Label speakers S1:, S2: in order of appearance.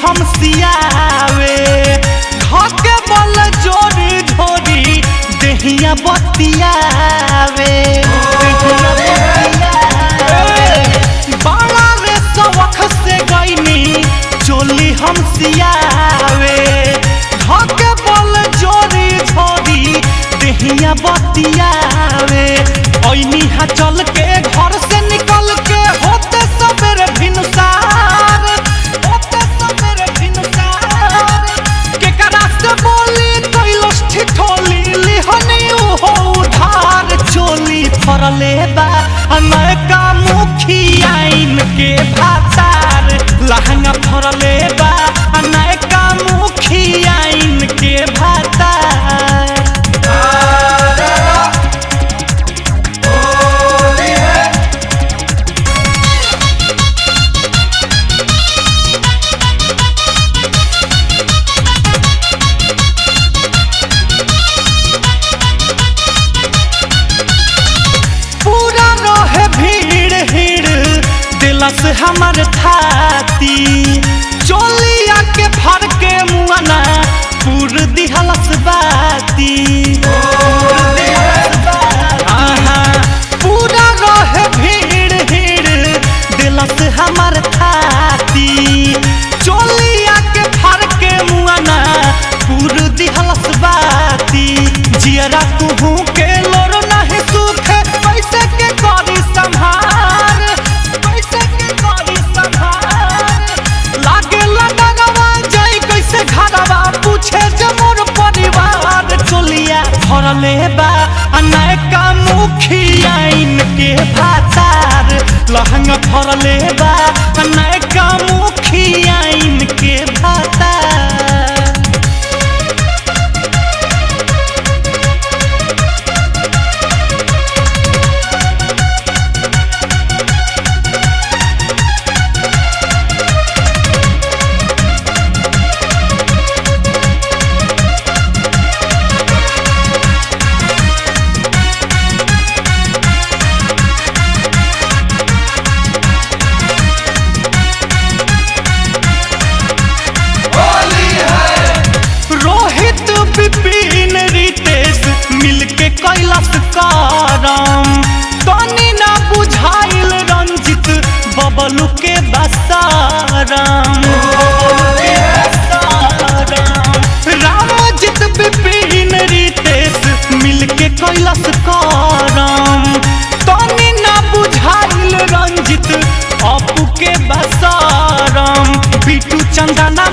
S1: हम सियावे धके बल जोरी झोरी देहिया बतियावे बड़ा रे सवख से गईनी चोली हम सियावे धके बल जोरी झोरी देहिया बतियावे ओइनी हा चल के घर से निकल के होते सबेरे भिनसार के करा से बोली कैलस ठिठोली लिहनी हो उधार चोली फरले बा नयका मुखियाइन के भातार लहंगा फरले बा नयका मुखियाइन के भातार से हमार थाती चोलिया के भर के मुआना पूर दिहलस बाती पूरा रहे भीड़ भीड़ दिलस हमार थाती चोलिया के भर के मुआना पूर दिहलस बाती जियरा कुहू के लोरो नहीं सूखे कैसे के करी संभार पूछे जे मोर परिवार चोलिया फरले बा नयका मुखियाइन के भातार लहंगा फरले बा नयका मुखियाइन के भातार विपिन रितेश मिलके कैलाश करम तनी ना बुझाइल रंजित बबलू के बसारम रामजित विपिन रितेश मिलके कैलाश करम तनी ना बुझाइल रंजित अपू के बसारम बिटू चंदना